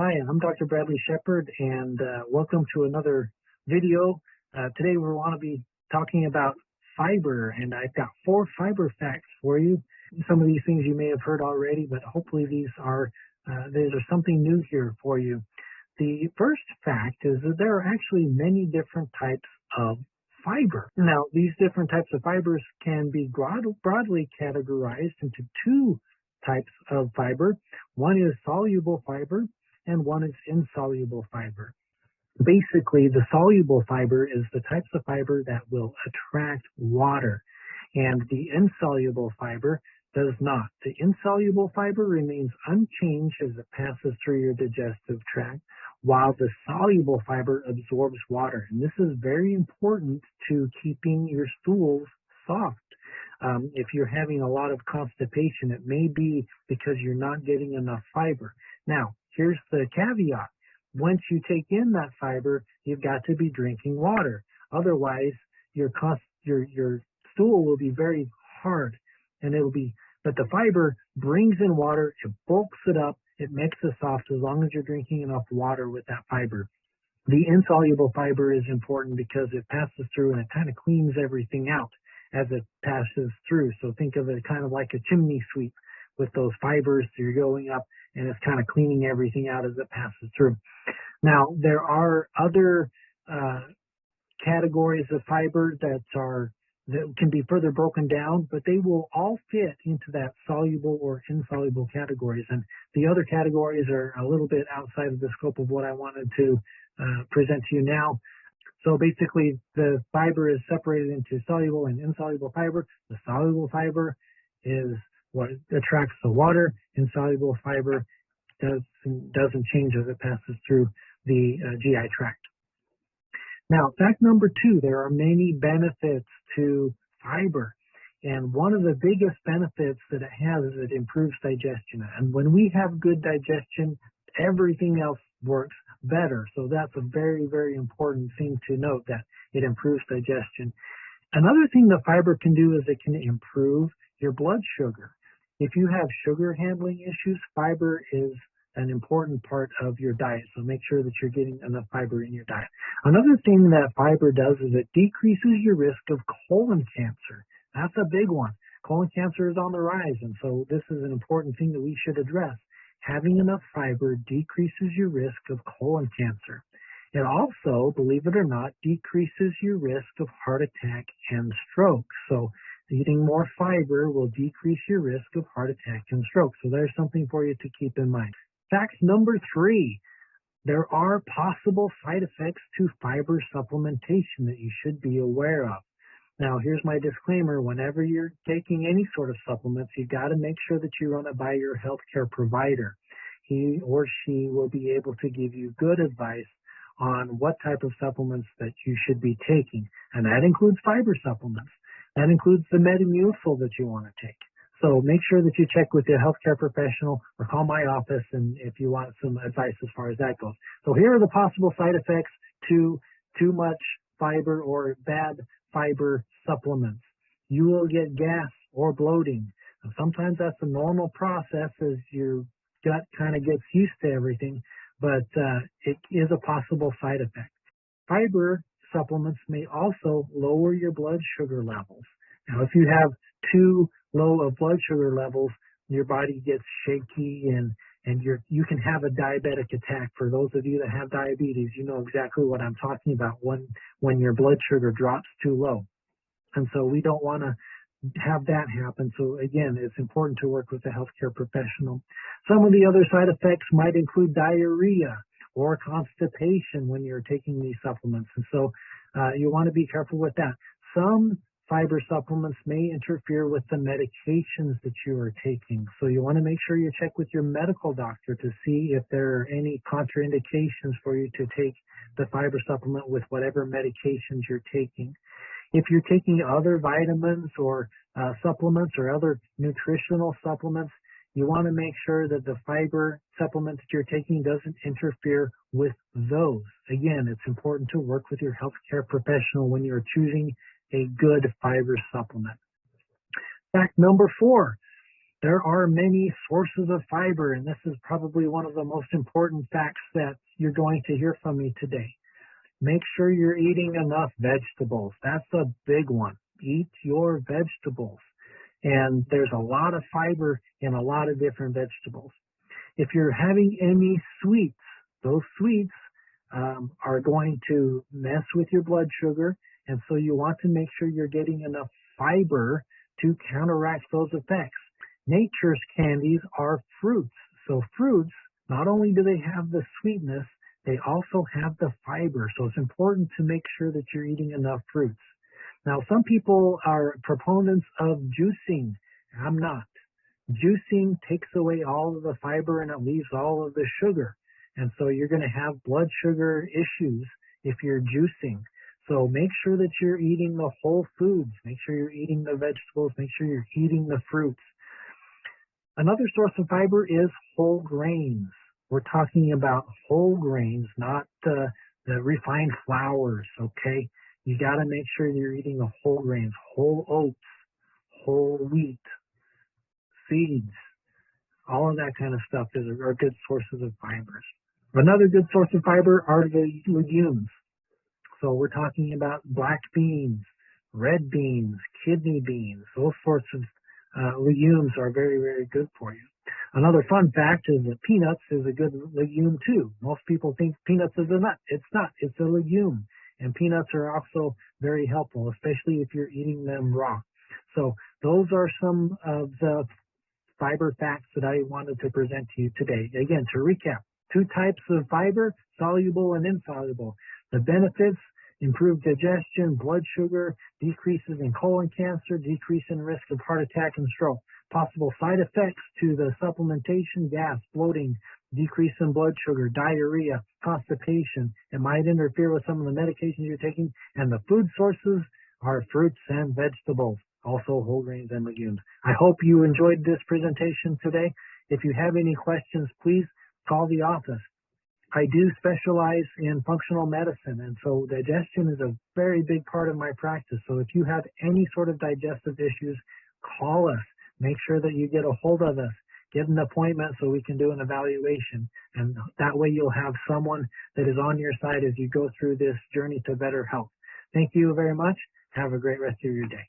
Hi, I'm Dr. Bradley Shepard, and welcome to another video. Today we want to be talking about fiber, and I've got 4 fiber facts for you. Some of these things you may have heard already, but hopefully there's something new here for you. The first fact is that there are actually many different types of fiber. Now, these different types of fibers can be broadly categorized into 2 types of fiber. One is soluble fiber, and one is insoluble fiber. Basically, the soluble fiber is the types of fiber that will attract water, and the insoluble fiber does not. The insoluble fiber remains unchanged as it passes through your digestive tract, while the soluble fiber absorbs water. And this is very important to keeping your stools soft. If you're having a lot of constipation, it may be because you're not getting enough fiber. Now, here's the caveat. Once you take in that fiber, you've got to be drinking water. Otherwise, your stool will be very hard, and but the fiber brings in water, it bulks it up, it makes it soft as long as you're drinking enough water with that fiber. The insoluble fiber is important because it passes through and it kind of cleans everything out as it passes through. So think of it kind of like a chimney sweep with those fibers. You're going up and it's kind of cleaning everything out as it passes through. Now, there are other categories of fiber that can be further broken down, but they will all fit into that soluble or insoluble categories. And the other categories are a little bit outside of the scope of what I wanted to present to you now. So basically, the fiber is separated into soluble and insoluble fiber. The soluble fiber is what attracts the water. Insoluble fiber doesn't change as it passes through the GI tract. Now, fact number 2, there are many benefits to fiber. And one of the biggest benefits that it has is it improves digestion. And when we have good digestion, everything else works better. So that's a very, very important thing to note, that it improves digestion. Another thing that fiber can do is it can improve your blood sugar. If you have sugar handling issues, fiber is an important part of your diet. So make sure that you're getting enough fiber in your diet. Another thing that fiber does is it decreases your risk of colon cancer. That's a big one. Colon cancer is on the rise, and so this is an important thing that we should address. Having enough fiber decreases your risk of colon cancer. It also, believe it or not, decreases your risk of heart attack and stroke. So eating more fiber will decrease your risk of heart attack and stroke. So there's something for you to keep in mind. Fact number 3, there are possible side effects to fiber supplementation that you should be aware of. Now, here's my disclaimer. Whenever you're taking any sort of supplements, you've got to make sure that you run it by your healthcare provider. He or she will be able to give you good advice on what type of supplements that you should be taking. And that includes fiber supplements. That includes the Metamucil that you want to take. So make sure that you check with your healthcare professional or call my office and if you want some advice as far as that goes. So here are the possible side effects to too much fiber or bad fiber supplements. You will get gas or bloating. Now, sometimes that's a normal process as your gut kind of gets used to everything, but it is a possible side effect. Fiber supplements may also lower your blood sugar levels. Now, if you have too low of blood sugar levels, your body gets shaky and you can have a diabetic attack. For those of you that have diabetes, you know exactly what I'm talking about when your blood sugar drops too low. And so we don't want to have that happen. So again, it's important to work with a healthcare professional. Some of the other side effects might include diarrhea or constipation when you're taking these supplements. And so you want to be careful with that. Some fiber supplements may interfere with the medications that you are taking. So you want to make sure you check with your medical doctor to see if there are any contraindications for you to take the fiber supplement with whatever medications you're taking. If you're taking other vitamins or supplements or other nutritional supplements, you want to make sure that the fiber supplement that you're taking doesn't interfere with those. Again, it's important to work with your healthcare professional when you're choosing a good fiber supplement. Fact number 4, There are many sources of fiber, and this is probably one of the most important facts that you're going to hear from me today. Make sure you're eating enough vegetables. That's a big one. Eat your vegetables. And there's a lot of fiber in a lot of different vegetables. If you're having any sweets, those sweets are going to mess with your blood sugar, and so you want to make sure you're getting enough fiber to counteract those effects. Nature's candies are fruits. So fruits, not only do they have the sweetness, they also have the fiber. So it's important to make sure that you're eating enough fruits. Now, some people are proponents of juicing. I'm not. Juicing takes away all of the fiber and it leaves all of the sugar. And so you're going to have blood sugar issues if you're juicing. So make sure that you're eating the whole foods. Make sure you're eating the vegetables. Make sure you're eating the fruits. Another source of fiber is whole grains. We're talking about whole grains, not the refined flours, okay? You got to make sure you're eating the whole grains, whole oats, whole wheat, seeds, all of that kind of stuff are good sources of fibers. Another good source of fiber are the legumes. So we're talking about black beans, red beans, kidney beans, those sorts of legumes are very, very good for you. Another fun fact is that peanuts is a good legume too. Most people think peanuts is a nut. It's not. It's a legume. And peanuts are also very helpful, especially if you're eating them raw. So those are some of the fiber facts that I wanted to present to you today. Again, to recap, 2 types of fiber, soluble and insoluble. The benefits: improved digestion, blood sugar, decreases in colon cancer, decrease in risk of heart attack and stroke. Possible side effects to the supplementation: gas, bloating, decrease in blood sugar, diarrhea, constipation. It might interfere with some of the medications you're taking. And the food sources are fruits and vegetables, also whole grains and legumes. I hope you enjoyed this presentation today. If you have any questions, please call the office. I do specialize in functional medicine, and so digestion is a very big part of my practice. So if you have any sort of digestive issues, call us. Make sure that you get a hold of us. Get an appointment so we can do an evaluation, and that way you'll have someone that is on your side as you go through this journey to better health. Thank you very much. Have a great rest of your day.